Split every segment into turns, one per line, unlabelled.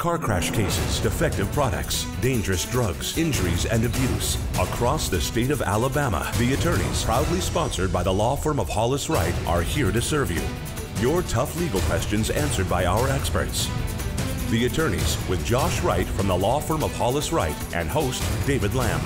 Car crash cases, defective products, dangerous drugs, injuries, and abuse. Across the state of Alabama, the attorneys, proudly sponsored by the law firm of Hollis Wright, are here to serve you. Your tough legal questions answered by our experts. The attorneys with Josh Wright from the law firm of Hollis Wright and host David Lamb.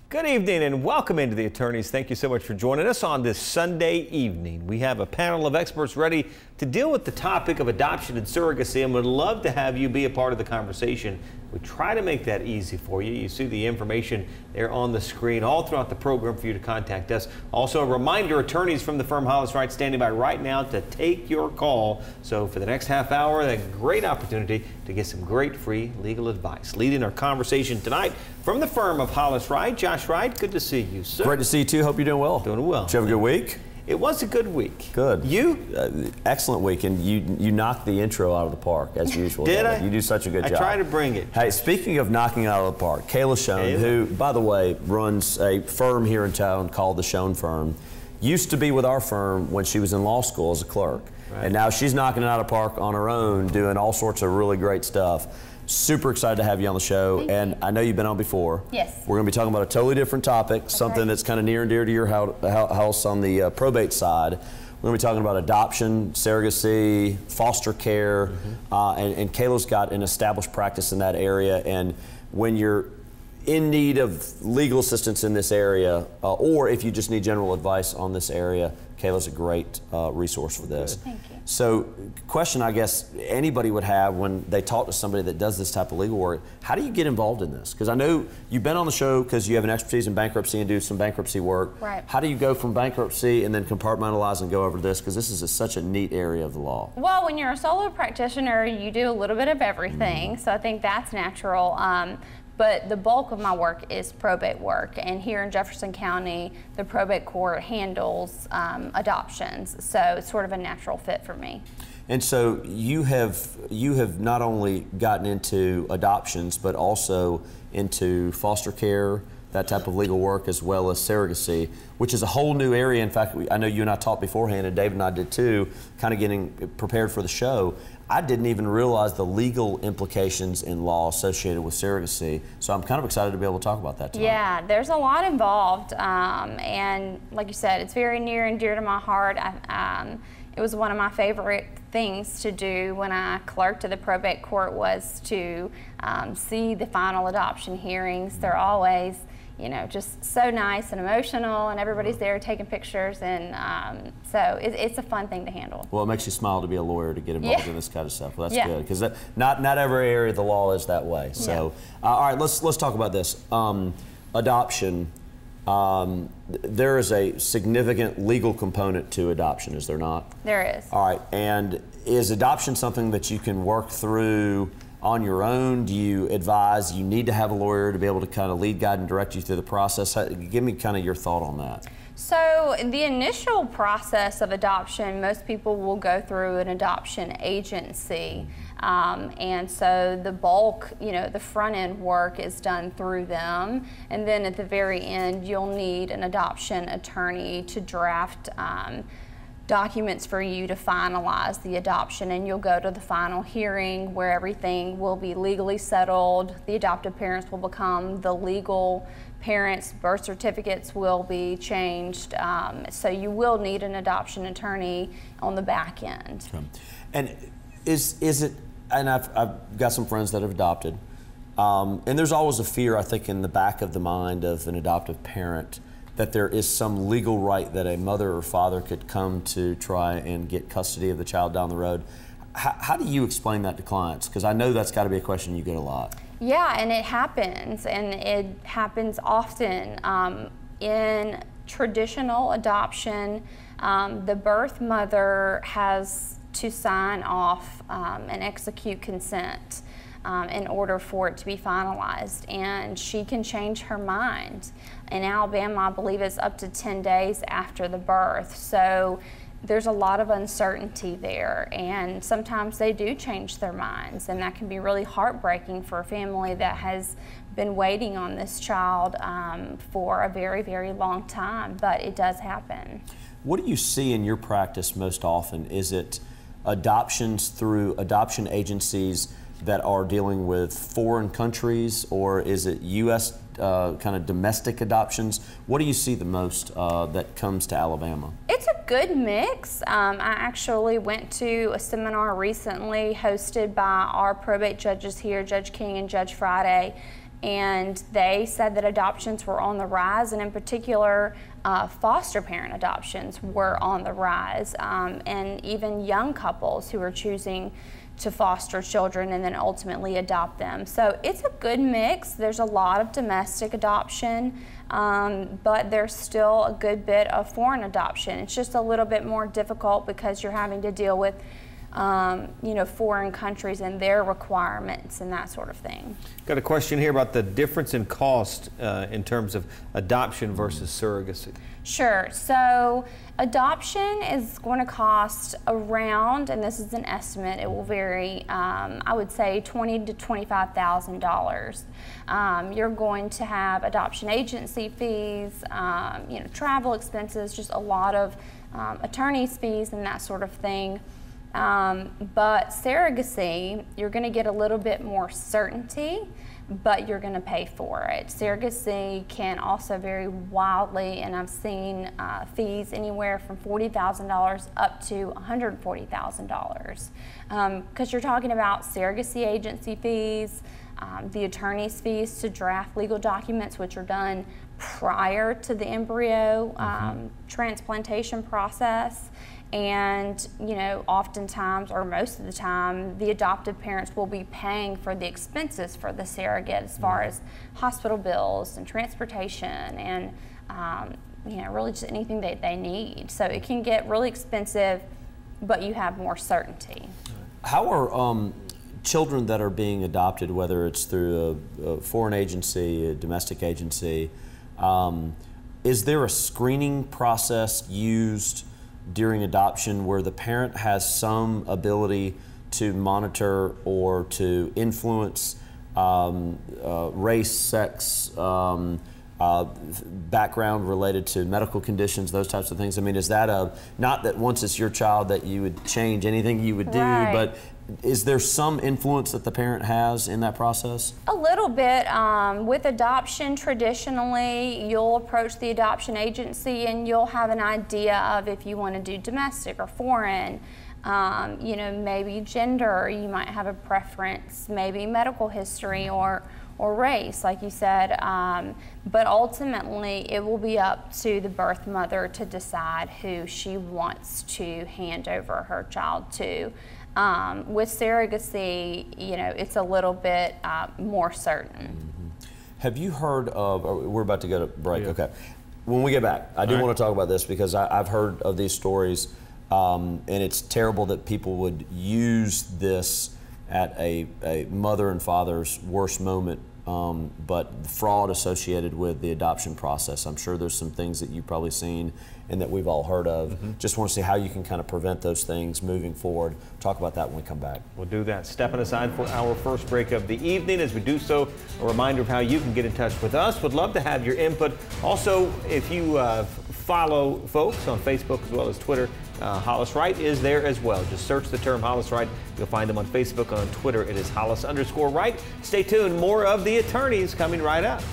Good evening and welcome into the attorneys. Thank you so much for joining us on this Sunday evening. We have a panel of experts ready to deal with the topic of adoption and surrogacy, and would love to have you be a part of the conversation. We try to make that easy for you. You see the information there on the screen all throughout the program for you to contact us. Also, a reminder, attorneys from the firm Hollis Wright standing by right now to take your call. So for the next half hour, a great opportunity to get some great free legal advice. Leading our conversation tonight from the firm of Hollis Wright, Josh Wright. Good to see you, sir.
Great to see you too. Hope you're doing well.
Doing well.
Did you have a good week?
It was a good week.
Good.
You?
Excellent week, and you knocked the intro out of the park as usual.
Did I?
You do such a good job.
I try to bring it.
Hey, speaking of knocking out of the park, Kayla Schoen, who, by the way, runs a firm here in town called the Schoen Firm, used to be with our firm when she was in law school as a clerk. Right. And now she's knocking it out of the park on her own, doing all sorts of really great stuff. Super excited to have you on the show, and I know you've been on before.
Yes.
We're going to be talking about a totally different topic, something that's kind of near and dear to your house on the probate side. We're going to be talking about adoption, surrogacy, foster care, and Kayla's got an established practice in that area, and when you're in need of legal assistance in this area, or if you just need general advice on this area, Kayla's a great resource for this.
Thank you.
So, question I guess anybody would have when they talk to somebody that does this type of legal work, how do you get involved in this? Because I know you've been on the show because you have an expertise in bankruptcy and do some bankruptcy work.
Right.
How do you go from bankruptcy and then compartmentalize and go over to this? Because this is such a neat area of the law.
Well, when you're a solo practitioner, you do a little bit of everything, so I think that's natural. But the bulk of my work is probate work, and here in Jefferson County, the probate court handles adoptions, so it's sort of a natural fit for me.
And so you have not only gotten into adoptions, but also into foster care, that type of legal work, as well as surrogacy, which is a whole new area. In fact, I know you and I talked beforehand, and Dave and I did too, kind of getting prepared for the show. I didn't even realize the legal implications in law associated with surrogacy, so I'm kind of excited to be able to talk about that tonight.
Yeah, there's a lot involved, and like you said, it's very near and dear to my heart. It was one of my favorite things to do when I clerked at the probate court, was to see the final adoption hearings. They're always, you know, just so nice and emotional, and everybody's there taking pictures, and so it's a fun thing to handle.
Well, it makes you smile to be a lawyer to get involved in this kind of stuff. Well, that's good, because not every area of the law is that way. So, all right, let's talk about this. Adoption. There is a significant legal component to adoption, is there not?
There is.
All right, and is adoption something that you can work through on your own? Do you advise you need to have a lawyer to be able to kind of lead, guide, and direct you through the process? Give me kind of your thought on that.
So the initial process of adoption, most people will go through an adoption agency. And so the bulk, you know, the front end work is done through them. And then at the very end, you'll need an adoption attorney to draft documents for you to finalize the adoption, and you'll go to the final hearing where everything will be legally settled. The adoptive parents will become the legal parents. Birth certificates will be changed. So you will need an adoption attorney on the back end.
Okay. And is it, and I've got some friends that have adopted, and there's always a fear, I think, in the back of the mind of an adoptive parent that there is some legal right that a mother or father could come to try and get custody of the child down the road. How do you explain that to clients? Because I know that's got to be a question you get a lot.
Yeah, and it happens often. In traditional adoption, the birth mother has to sign off and execute consent in order for it to be finalized, and she can change her mind. In Alabama, I believe it's up to 10 days after the birth, so there's a lot of uncertainty there, and sometimes they do change their minds, and that can be really heartbreaking for a family that has been waiting on this child for a very, very long time, but it does happen.
What do you see in your practice most often? Is it adoptions through adoption agencies that are dealing with foreign countries, or is it U.S. Kind of domestic adoptions? What do you see the most that comes to Alabama?
It's a good mix. I actually went to a seminar recently hosted by our probate judges here, Judge King and Judge Friday, and they said that adoptions were on the rise, and in particular, foster parent adoptions were on the rise, and even young couples who are choosing to foster children and then ultimately adopt them. So it's a good mix. There's a lot of domestic adoption, but there's still a good bit of foreign adoption. It's just a little bit more difficult because you're having to deal with foreign countries and their requirements and that sort of thing.
Got a question here about the difference in cost in terms of adoption versus surrogacy.
Sure. So adoption is going to cost around, and this is an estimate, it will vary, I would say $20,000 to $25,000. You're going to have adoption agency fees, travel expenses, just a lot of attorney's fees and that sort of thing. But surrogacy, you're going to get a little bit more certainty, but you're going to pay for it. Surrogacy can also vary wildly, and I've seen fees anywhere from $40,000 up to $140,000. Because you're talking about surrogacy agency fees, the attorney's fees to draft legal documents, which are done prior to the embryo transplantation process. And, oftentimes, or most of the time, the adoptive parents will be paying for the expenses for the surrogate as far as hospital bills and transportation and, really just anything that they need. So it can get really expensive, but you have more certainty.
How are children that are being adopted, whether it's through a foreign agency, a domestic agency, is there a screening process used during adoption where the parent has some ability to monitor or to influence race, sex, background related to medical conditions, those types of things? I mean, is that not that once it's your child that you would change anything you would do,
right,
but is there some influence that the parent has in that process?
A little bit. With adoption, traditionally, you'll approach the adoption agency and you'll have an idea of if you want to do domestic or foreign, maybe gender, you might have a preference, maybe medical history or race, like you said, but ultimately it will be up to the birth mother to decide who she wants to hand over her child to. With surrogacy, it's a little bit more certain.
Mm-hmm. Have you heard of, we're about to go to break,
yeah.
Okay. When we get back, I do want to talk about this because I've heard of these stories, and it's terrible that people would use this at a mother and father's worst moment, but the fraud associated with the adoption process. I'm sure there's some things that you've probably seen and that we've all heard of. Mm-hmm. Just want to see how you can kind of prevent those things moving forward. Talk about that when we come back.
We'll do that. Stepping aside for our first break of the evening. As we do so, a reminder of how you can get in touch with us. Would love to have your input. Also, if you follow folks on Facebook as well as Twitter, Hollis Wright is there as well. Just search the term Hollis Wright. You'll find him on Facebook. On Twitter, it is Hollis_Wright. Stay tuned. More of the attorneys coming right up.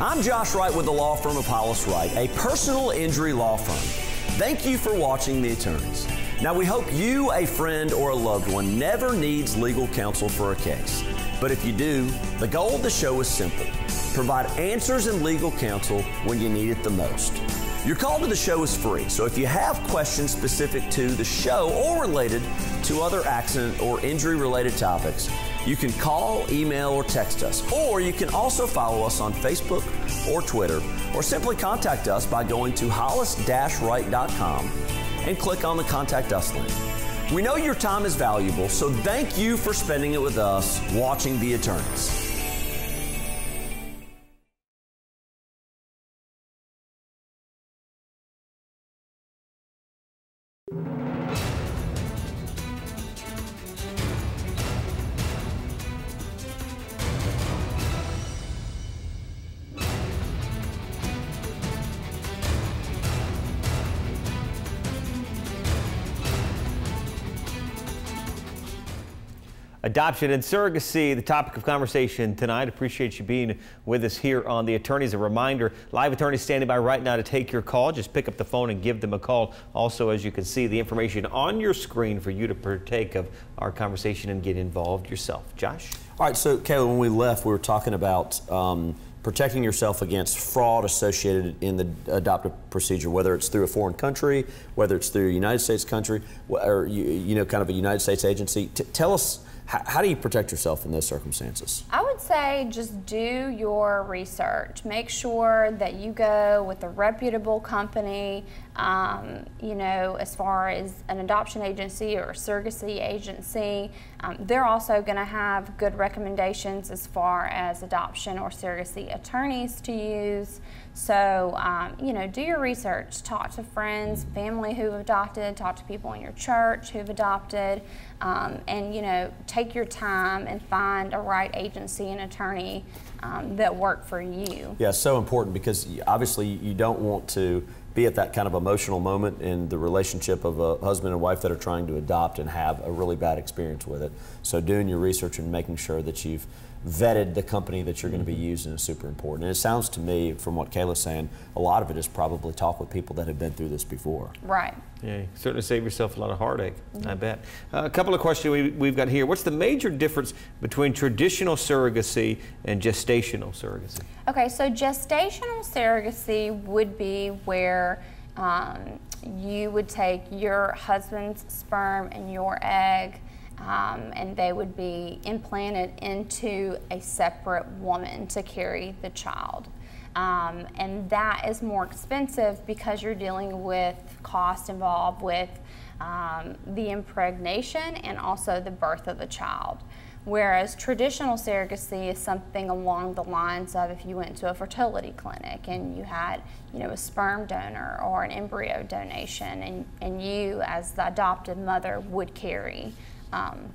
I'm Josh Wright with the law firm of Hollis Wright, a personal injury law firm. Thank you for watching The Attorneys. Now, we hope you, a friend, or a loved one never needs legal counsel for a case. But if you do, the goal of the show is simple. Provide answers and legal counsel when you need it the most. Your call to the show is free, so if you have questions specific to the show or related to other accident or injury-related topics, you can call, email, or text us. Or you can also follow us on Facebook or Twitter, or simply contact us by going to hollis-wright.com and click on the Contact Us link. We know your time is valuable, so thank you for spending it with us watching The Attorneys.
Adoption and surrogacy, the topic of conversation tonight. Appreciate you being with us here on The Attorneys. A reminder, live attorneys standing by right now to take your call. Just pick up the phone and give them a call. Also, as you can see, the information on your screen for you to partake of our conversation and get involved yourself. Josh?
All right, so Kayla, when we left, we were talking about protecting yourself against fraud associated in the adoptive procedure, whether it's through a foreign country, whether it's through a United States country, or kind of a United States agency. Tell us, how do you protect yourself in those circumstances?
I would say just do your research. Make sure that you go with a reputable company, as far as an adoption agency or a surrogacy agency. They're also going to have good recommendations as far as adoption or surrogacy attorneys to use. So, do your research. Talk to friends, family who've adopted, talk to people in your church who've adopted, and, take your time and find a right agency and attorney that work for you.
Yeah, so important, because obviously you don't want to be at that kind of emotional moment in the relationship of a husband and wife that are trying to adopt and have a really bad experience with it. So doing your research and making sure that you've vetted the company that you're going to be using is super important. And it sounds to me, from what Kayla's saying, a lot of it is probably talk with people that have been through this before.
Right.
Yeah, you certainly save yourself a lot of heartache, I bet. A couple of questions we've got here. What's the major difference between traditional surrogacy and gestational surrogacy?
Okay, so gestational surrogacy would be where you would take your husband's sperm and your egg, and they would be implanted into a separate woman to carry the child. And that is more expensive because you're dealing with cost involved with the impregnation and also the birth of the child. Whereas traditional surrogacy is something along the lines of if you went to a fertility clinic and you had, a sperm donor or an embryo donation, and you as the adopted mother would carry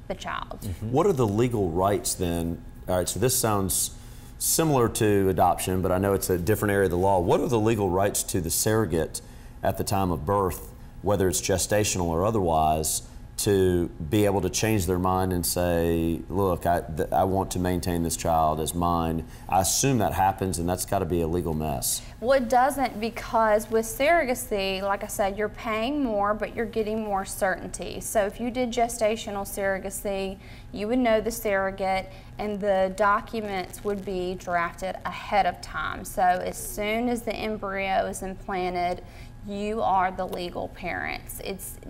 the child.
What are the legal rights then? All right, so this sounds similar to adoption, but I know it's a different area of the law. What are the legal rights to the surrogate at the time of birth, whether it's gestational or otherwise, to be able to change their mind and say, look, I want to maintain this child as mine? I assume that happens, and that's got to be a legal mess.
Well, it doesn't, because with surrogacy, like I said, you're paying more, but you're getting more certainty. So if you did gestational surrogacy, you would know the surrogate, and the documents would be drafted ahead of time. So as soon as the embryo is implanted, you are the legal parents.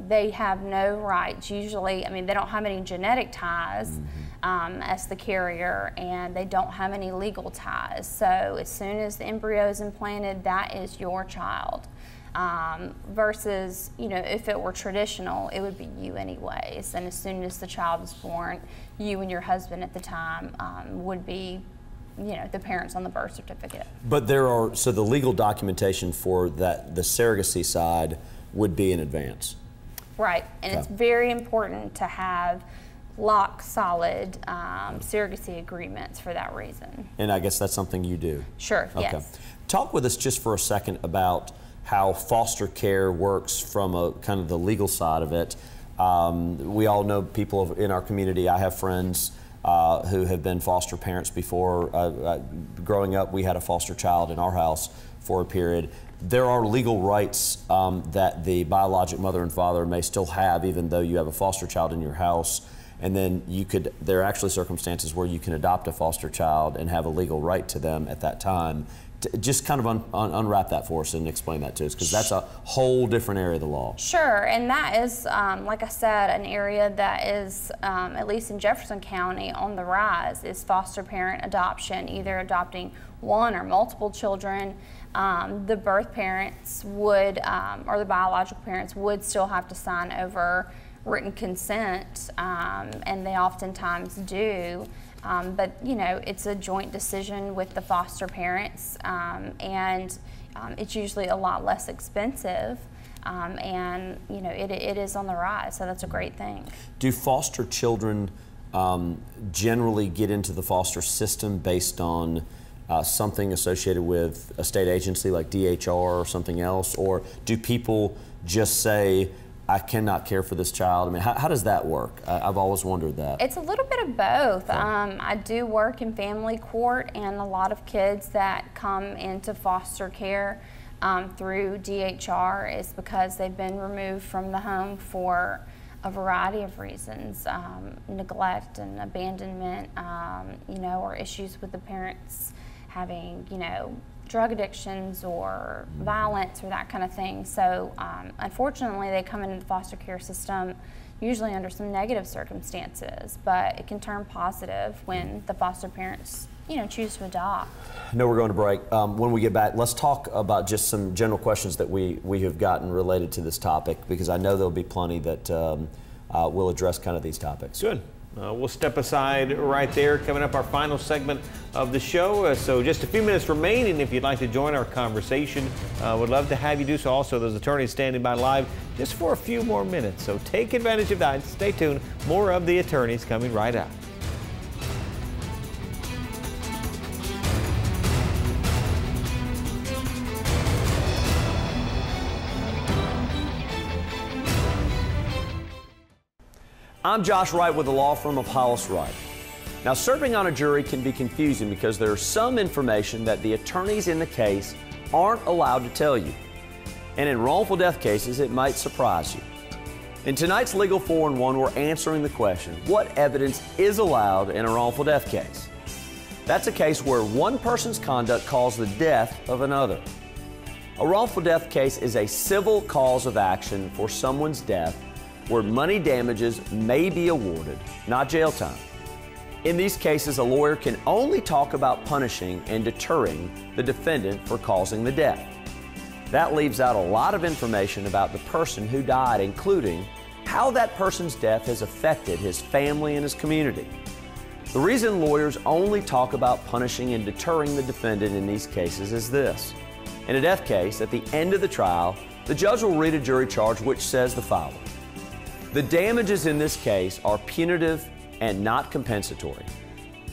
They have no rights. Usually, they don't have any genetic ties as the carrier, and they don't have any legal ties. So as soon as the embryo is implanted, that is your child. Versus, if it were traditional, it would be you anyways. And as soon as the child is born, you and your husband at the time would be the parents on the birth certificate.
But so the legal documentation for that, the surrogacy side, would be in advance.
Right, and it's very important to have solid surrogacy agreements for that reason.
And I guess that's something you do.
Sure, yes.
Talk with us just for a second about how foster care works from a kind of the legal side of it. We all know people in our community. I have friends who have been foster parents before. Growing up, we had a foster child in our house for a period. There are legal rights that the biologic mother and father may still have, even though you have a foster child in your house. And then there are actually circumstances where you can adopt a foster child and have a legal right to them at that time. Just kind of unwrap that for us and explain that to us, because that's a whole different area of the law.
Sure, and that is, like I said, an area that is, at least in Jefferson County, on the rise, is foster parent adoption, either adopting one or multiple children. The birth parents would, or the biological parents would still have to sign over written consent, and they oftentimes do. But it's a joint decision with the foster parents, and it's usually a lot less expensive and it is on the rise, so that's a great thing.
Do foster children generally get into the foster system based on something associated with a state agency like DHR or something else, or do people just say, I cannot care for this child? I mean, how does that work? I've always wondered that.
It's a little bit of both. I do work in family court, and a lot of kids that come into foster care through DHR is because they've been removed from the home for a variety of reasons, neglect and abandonment, or issues with the parents having, drug addictions or violence or that kind of thing. So unfortunately, they come into the foster care system usually under some negative circumstances, but it can turn positive when the foster parents choose to adopt.
I know we're going to break. When we get back, let's talk about just some general questions that we have gotten related to this topic, because I know there'll be plenty that will address kind of these topics.
Good. We'll step aside right there. Coming up, our final segment of the show. So just a few minutes remaining. If you'd like to join our conversation, would love to have you do so. Also, those attorneys standing by live just for a few more minutes. So take advantage of that. Stay tuned. More of the attorneys coming right up.
I'm Josh Wright with the law firm of Hollis Wright. Now, serving on a jury can be confusing because there's some information that the attorneys in the case aren't allowed to tell you. And in wrongful death cases, it might surprise you. In tonight's Legal 4-in-1, we're answering the question, what evidence is allowed in a wrongful death case? That's a case where one person's conduct caused the death of another. A wrongful death case is a civil cause of action for someone's death where money damages may be awarded, not jail time. In these cases, a lawyer can only talk about punishing and deterring the defendant for causing the death. That leaves out a lot of information about the person who died, including how that person's death has affected his family and his community. The reason lawyers only talk about punishing and deterring the defendant in these cases is this. In a death case, at the end of the trial, the judge will read a jury charge which says the following. The damages in this case are punitive and not compensatory.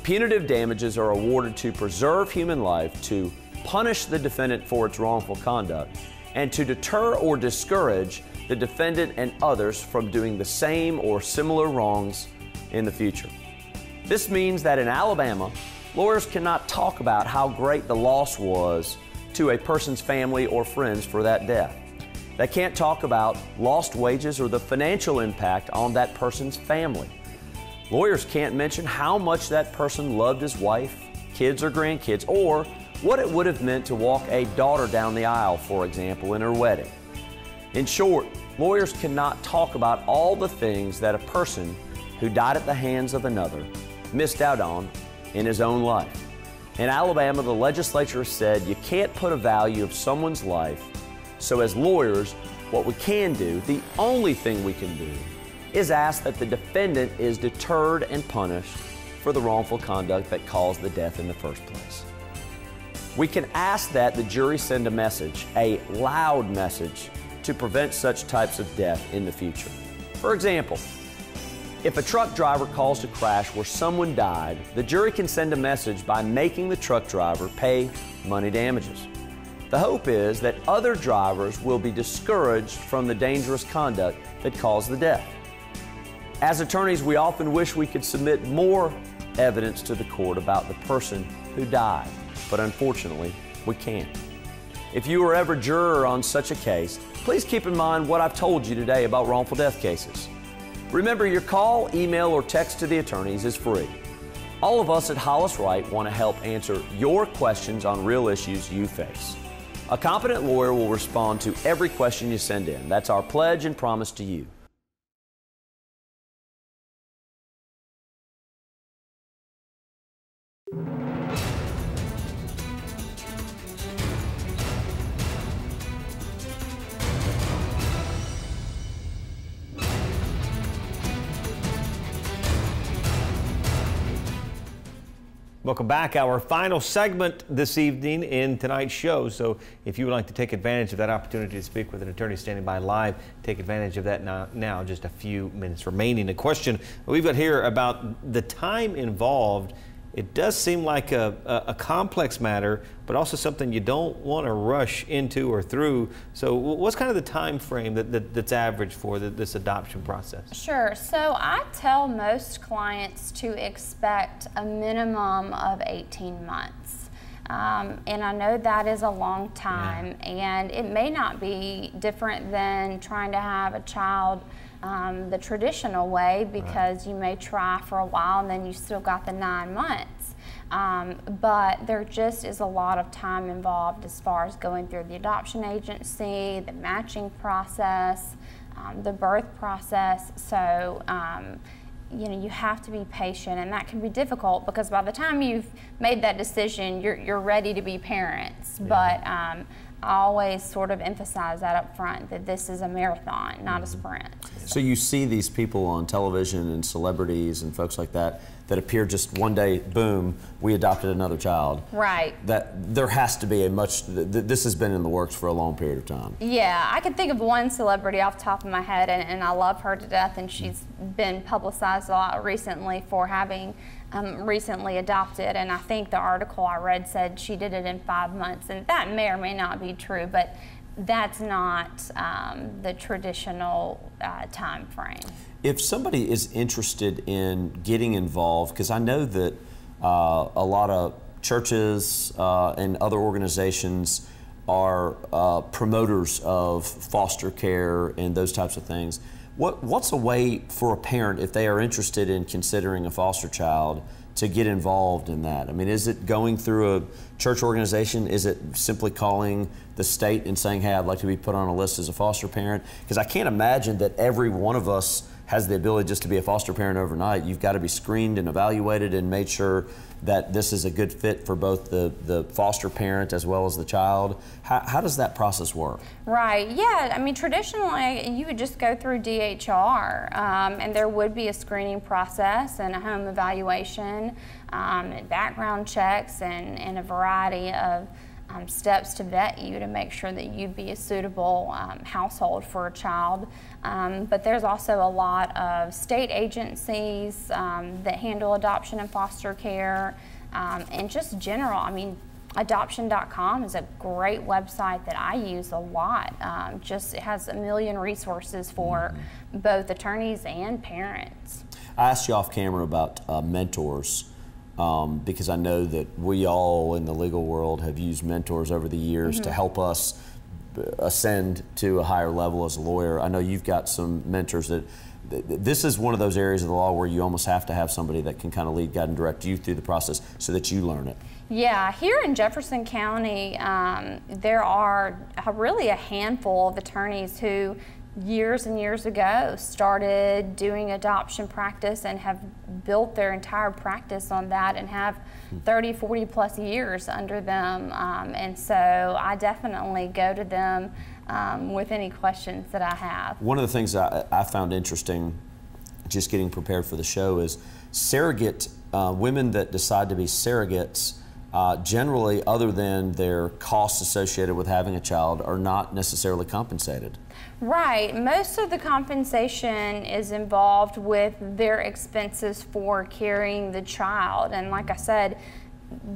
Punitive damages are awarded to preserve human life, to punish the defendant for its wrongful conduct, and to deter or discourage the defendant and others from doing the same or similar wrongs in the future. This means that in Alabama, lawyers cannot talk about how great the loss was to a person's family or friends for that death. They can't talk about lost wages or the financial impact on that person's family. Lawyers can't mention how much that person loved his wife, kids or grandkids, or what it would have meant to walk a daughter down the aisle, for example, in her wedding. In short, lawyers cannot talk about all the things that a person who died at the hands of another missed out on in his own life. In Alabama, the legislature said you can't put a value of someone's life. So as lawyers, what we can do, the only thing we can do, is ask that the defendant is deterred and punished for the wrongful conduct that caused the death in the first place. We can ask that the jury send a message, a loud message, to prevent such types of death in the future. For example, if a truck driver caused a crash where someone died, the jury can send a message by making the truck driver pay money damages. The hope is that other drivers will be discouraged from the dangerous conduct that caused the death. As attorneys, we often wish we could submit more evidence to the court about the person who died, but unfortunately, we can't. If you are ever a juror on such a case, please keep in mind what I've told you today about wrongful death cases. Remember, your call, email, or text to the attorneys is free. All of us at Hollis Wright want to help answer your questions on real issues you face. A competent lawyer will respond to every question you send in. That's our pledge and promise to you.
Welcome back. Our final segment this evening in tonight's show. So if you would like to take advantage of that opportunity to speak with an attorney standing by live, take advantage of that now. Just a few minutes remaining. A question we've got here about the time involved. It does seem like a complex matter, but also something you don't want to rush into or through. So what's kind of the time frame that's average for this adoption process?
Sure. So I tell most clients to expect a minimum of 18 months. And I know that is a long time, and it may not be different than trying to have a child the traditional way, because you may try for a while and then you still got the 9 months. But there just is a lot of time involved as far as going through the adoption agency, the matching process, the birth process. So you know, you have to be patient, and that can be difficult because by the time you've made that decision, you're ready to be parents. But I always sort of emphasize that up front, that this is a marathon, not a sprint.
So you see these people on television and celebrities and folks like that appear just one day, boom, we adopted another child.
Right.
That there has to be this has been in the works for a long period of time.
Yeah, I can think of one celebrity off the top of my head, and I love her to death, and she's been publicized a lot recently for having recently adopted, and I think the article I read said she did it in 5 months, and that may or may not be true, but that's not the traditional time frame.
If somebody is interested in getting involved, because I know that a lot of churches and other organizations are promoters of foster care and those types of things. What's a way for a parent, if they are interested in considering a foster child, to get involved in that? I mean, is it going through a church organization? Is it simply calling the state and saying, hey, I'd like to be put on a list as a foster parent? Because I can't imagine that every one of us has the ability just to be a foster parent overnight. You've got to be screened and evaluated and made sure that this is a good fit for both the foster parent as well as the child. How does that process work? Right,
yeah, I mean, traditionally you would just go through DHR, and there would be a screening process and a home evaluation, and background checks, and a variety of steps to vet you to make sure that you'd be a suitable household for a child. But there's also a lot of state agencies that handle adoption and foster care, and just general, I mean, adoption.com is a great website that I use a lot. Just it has a million resources for both attorneys and parents.
I asked you off camera about mentors. Because I know that we all in the legal world have used mentors over the years to help us ascend to a higher level as a lawyer. I know you've got some mentors that this is one of those areas of the law where you almost have to have somebody that can kind of lead, guide, and direct you through the process so that you learn it.
Yeah, here in Jefferson County, there are really a handful of attorneys who years and years ago started doing adoption practice and have built their entire practice on that and have 30, 40 plus years under them. And so I definitely go to them with any questions that I have.
One of the things I found interesting, just getting prepared for the show, is surrogate women that decide to be surrogates generally, other than their costs associated with having a child, are not necessarily compensated.
Right. Most of the compensation is involved with their expenses for carrying the child. And like I said,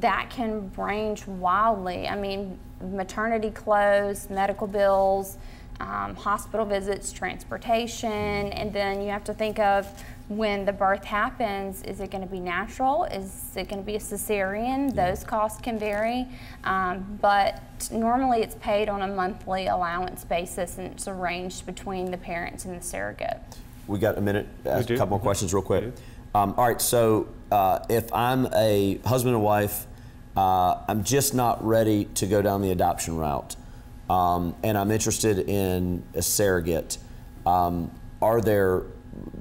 that can range wildly. I mean, maternity clothes, medical bills, hospital visits, transportation, and then you have to think of when the birth happens, is it going to be natural? Is it going to be a cesarean? Those costs can vary, but normally it's paid on a monthly allowance basis, and it's arranged between the parents and the surrogate. We
got a minute, ask a couple more questions real quick. All right, so if I'm a husband and wife, I'm just not ready to go down the adoption route, and I'm interested in a surrogate, are there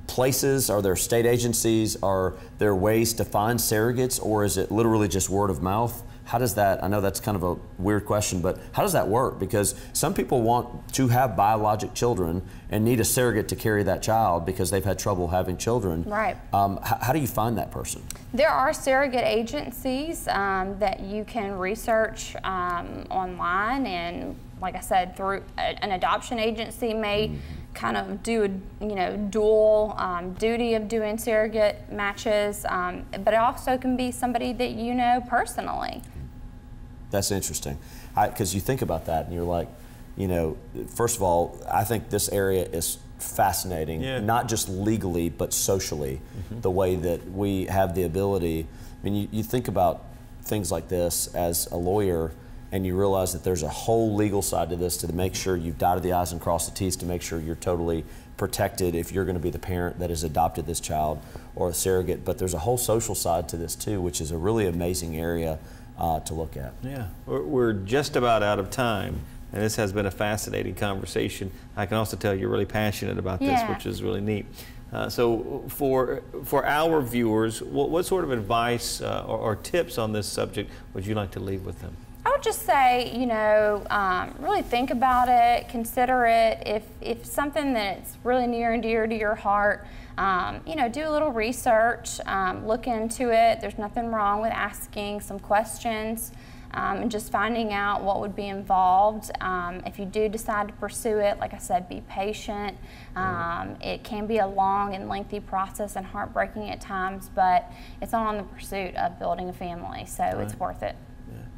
places, are there state agencies, are there ways to find surrogates, or is it literally just word of mouth? How does that, I know that's kind of a weird question, but how does that work? Because some people want to have biologic children and need a surrogate to carry that child because they've had trouble having children.
Right.
How do you find that person?
There are surrogate agencies that you can research online, and like I said, through an adoption agency may kind of do a dual duty of doing surrogate matches, but it also can be somebody that you know personally.
That's interesting, because you think about that and you're like, first of all, I think this area is fascinating, not just legally but socially, the way that we have the ability. I mean, you think about things like this as a lawyer, and you realize that there's a whole legal side to this, to make sure you've dotted the I's and crossed the T's, to make sure you're totally protected if you're going to be the parent that has adopted this child or a surrogate. But there's a whole social side to this too, which is a really amazing area to look at. Yeah,
we're just about out of time. And this has been a fascinating conversation. I can also tell you're really passionate about this, which is really neat. So for our viewers, what sort of advice or tips on this subject would you like to leave with them?
I would just say, really think about it, consider it. If something that's really near and dear to your heart, do a little research, look into it. There's nothing wrong with asking some questions. And just finding out what would be involved. If you do decide to pursue it, like I said, be patient. It can be a long and lengthy process and heartbreaking at times, but it's all in the pursuit of building a family, so it's worth it.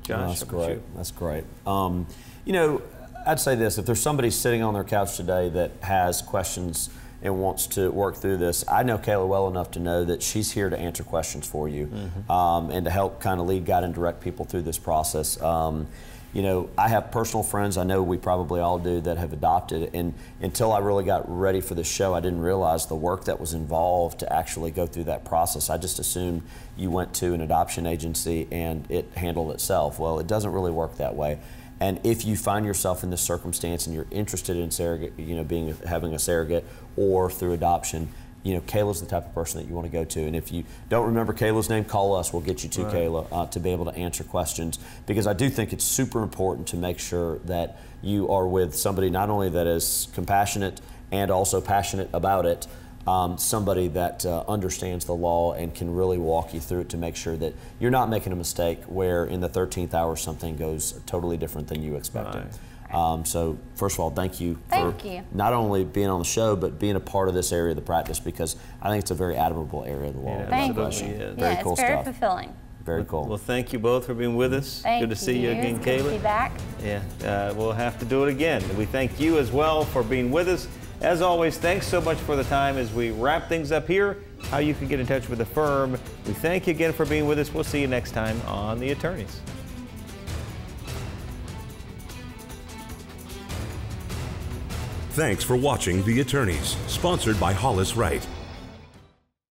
Josh,
that's great. That's great. I'd say this: if there's somebody sitting on their couch today that has questions and wants to work through this, I know Kayla well enough to know that she's here to answer questions for you, and to help kind of lead, guide, and direct people through this process. I have personal friends, I know we probably all do, that have adopted, and until I really got ready for this show, I didn't realize the work that was involved to actually go through that process. I just assumed you went to an adoption agency and it handled itself. Well, it doesn't really work that way. And if you find yourself in this circumstance and you're interested in surrogate, having a surrogate or through adoption, Kayla's the type of person that you want to go to. And if you don't remember Kayla's name, call us. We'll get you to Kayla to be able to answer questions, because I do think it's super important to make sure that you are with somebody not only that is compassionate and also passionate about it, somebody that understands the law and can really walk you through it to make sure that you're not making a mistake where in the 13th hour something goes totally different than you expected. So first of all, thank you for not only being on the show, but being a part of this area of the practice, because I think it's a very admirable area of the law.
Thank you.
Very cool
it's very
stuff.
fulfilling.
Very cool.
Well, thank you both for being with us. Good to see you again, Kayla.
Good to be back.
Yeah, we'll have to do it again. We thank you as well for being with us. As always, thanks so much for the time as we wrap things up here. How you can get in touch with the firm. We thank you again for being with us. We'll see you next time on The Attorneys.
Thanks for watching The Attorneys, sponsored by Hollis Wright.